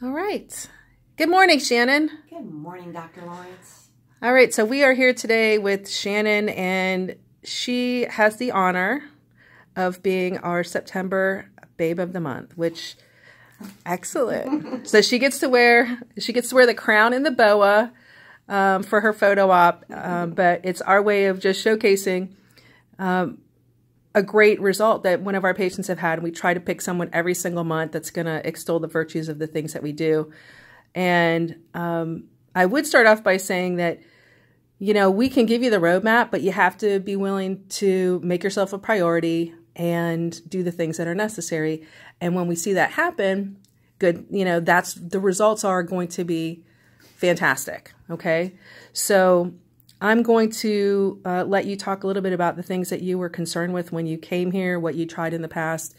All right. Good morning, Shannon. Good morning, Dr. Lawrence. All right, so we are here today with Shannon, and she has the honor of being our September Babe of the Month, which, excellent. So she gets to wear the crown and the boa for her photo op, but it's our way of just showcasing a great result that one of our patients have had. And we try to pick someone every single month that's going to extol the virtues of the things that we do. And I would start off by saying that, you know, we can give you the roadmap, but you have to be willing to make yourself a priority and do the things that are necessary. And when we see that happen, good, you know, the results are going to be fantastic. Okay. So I'm going to let you talk a little bit about the things that you were concerned with when you came here, what you tried in the past,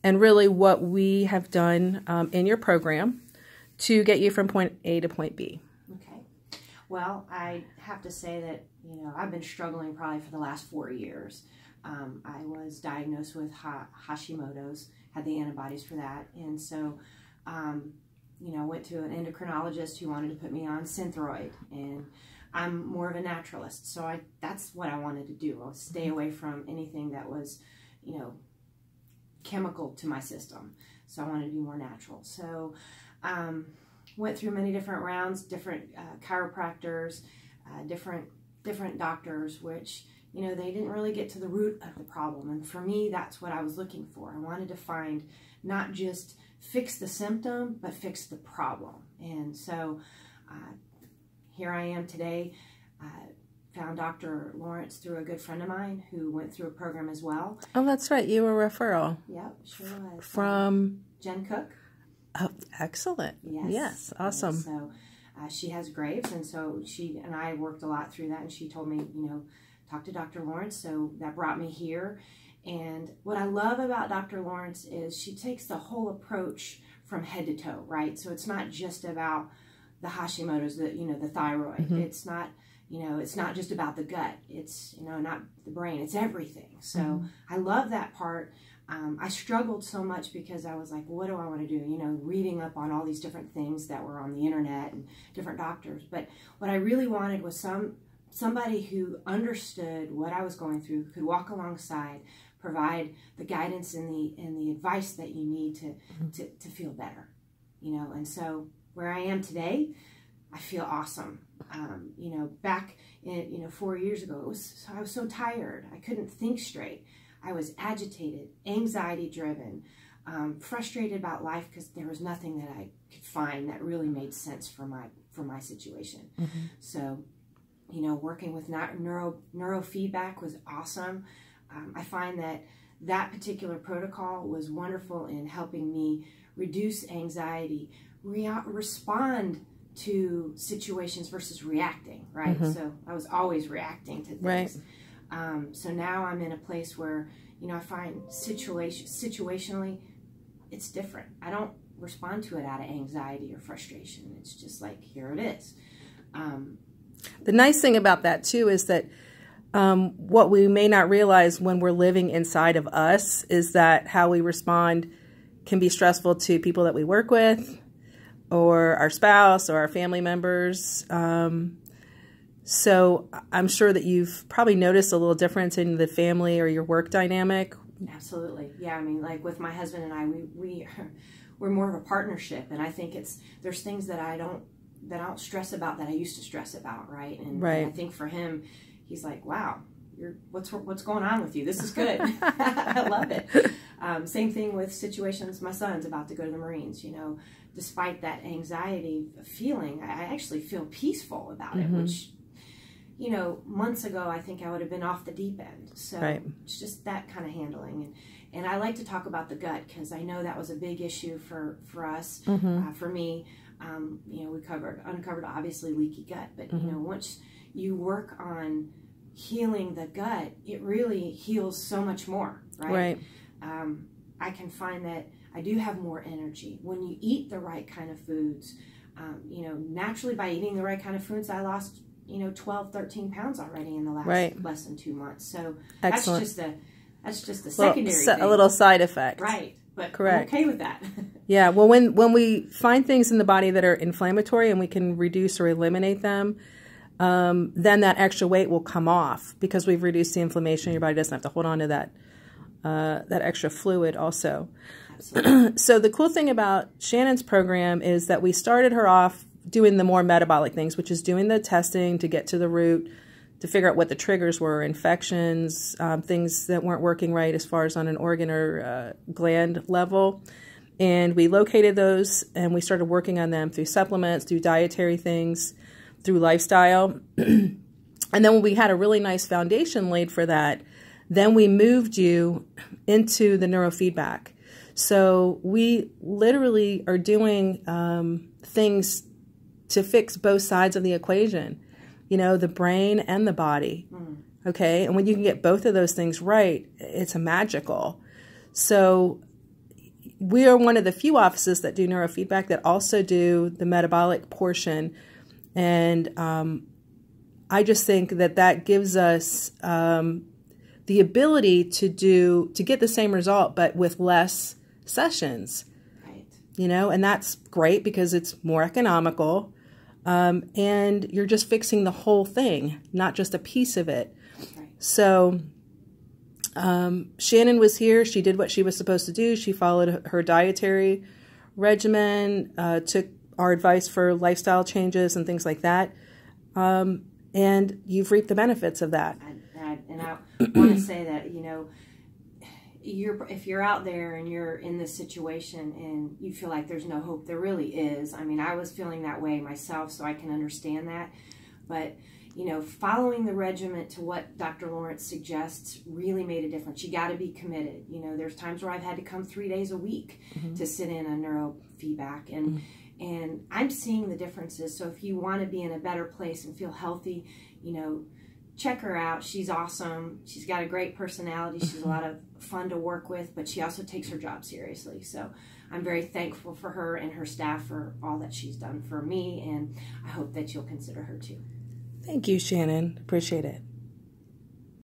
and really what we have done in your program to get you from point A to point B. Okay. Well, I have to say that, you know, I've been struggling probably for the last 4 years. I was diagnosed with Hashimoto's, had the antibodies for that. And so, you know, went to an endocrinologist who wanted to put me on Synthroid, and I'm more of a naturalist, so that's what I wanted to do. I'll stay away from anything that was, you know, chemical to my system. So I wanted to be more natural. So went through many different rounds, different chiropractors, different doctors, which, you know, they didn't really get to the root of the problem. And for me, that's what I was looking for. I wanted to find not just fix the symptom, but fix the problem. And so here I am today. Found Dr. Lawrence through a good friend of mine who went through a program as well. Oh, that's right. You were a referral. Yep, sure was. From? Jen Cook. Oh, excellent. Yes. Yes, awesome. And so she has Graves, and so she and I worked a lot through that, and she told me, you know, talk to Dr. Lawrence, so that brought me here. And what I love about Dr. Lawrence is she takes the whole approach from head to toe, right? So it's not just about the Hashimoto's, you know, the thyroid. Mm-hmm. It's not, you know, it's not just about the gut. It's, you know, not the brain. It's everything. So mm-hmm. I love that part. I struggled so much because I was like, what do I want to do? You know, reading up on all these different things that were on the internet and different doctors. But what I really wanted was somebody who understood what I was going through, could walk alongside, provide the guidance and the advice that you need to feel better. You know, and so where I am today, I feel awesome. You know, back in, you know, 4 years ago, I was so tired. I couldn't think straight. I was agitated, anxiety driven, frustrated about life because there was nothing that I could find that really made sense for my situation. Mm-hmm. So, you know, working with neurofeedback was awesome. I find that particular protocol was wonderful in helping me reduce anxiety, respond to situations versus reacting, right? Mm-hmm. So I was always reacting to things. Right. So now I'm in a place where, you know, I find situationally, it's different. I don't respond to it out of anxiety or frustration. It's just like, here it is. The nice thing about that too is that what we may not realize when we're living inside of us is that how we respond can be stressful to people that we work with, or our spouse, or our family members. So I'm sure that you've probably noticed a little difference in the family or your work dynamic. Absolutely. Yeah, I mean, like with my husband and I, we're more of a partnership, and I think there's things that I don't stress about that I used to stress about, right? And I think for him, he's like, wow, what's going on with you? This is good. I love it. Same thing with situations. My son's about to go to the Marines, you know, despite that anxiety feeling, I actually feel peaceful about it, which, you know, months ago, I think I would have been off the deep end. So it's just that kind of handling. And I like to talk about the gut because I know that was a big issue for us, for me. You know, we uncovered obviously leaky gut, but you know, once you work on healing the gut, it really heals so much more, right? I can find that I do have more energy when you eat the right kind of foods. You know, naturally by eating the right kind of foods, I lost, you know, 12, 13 pounds already in the last less than 2 months. So that's just a secondary thing. A little side effect. Right. but Correct. I'm okay with that. Yeah, well, when we find things in the body that are inflammatory and we can reduce or eliminate them, then that extra weight will come off because we've reduced the inflammation. Your body doesn't have to hold on to that extra fluid also. Absolutely. So the cool thing about Shannon's program is that we started her off doing the more metabolic things, which is doing the testing to get to the root, to figure out what the triggers were, infections, things that weren't working right as far as on an organ or gland level. And we located those and we started working on them through supplements, through dietary things, through lifestyle. And then when we had a really nice foundation laid for that, then we moved you into the neurofeedback. So we literally are doing things to fix both sides of the equation, you know, the brain and the body. Okay. And when you can get both of those things right, it's a magical. So we are one of the few offices that do neurofeedback that also do the metabolic portion. And I just think that that gives us the ability to get the same result, but with less sessions. Right. You know, and that's great because it's more economical. And you're just fixing the whole thing, not just a piece of it. Right. So Shannon was here. She did what she was supposed to do. She followed her dietary regimen, took our advice for lifestyle changes and things like that. And you've reaped the benefits of that. And I want to say that, you know, if you're out there and you're in this situation and you feel like there's no hope, there really is. I mean, I was feeling that way myself, so I can understand that. But, you know, following the regimen to what Dr. Lawrence suggests really made a difference. You got to be committed. You know, there's times where I've had to come 3 days a week to sit in a neurofeedback, and I'm seeing the differences. So if you want to be in a better place and feel healthy, you know, check her out. She's awesome. She's got a great personality. She's a lot of fun to work with, but she also takes her job seriously. So I'm very thankful for her and her staff for all that she's done for me, and I hope that you'll consider her too. Thank you, Shannon. Appreciate it.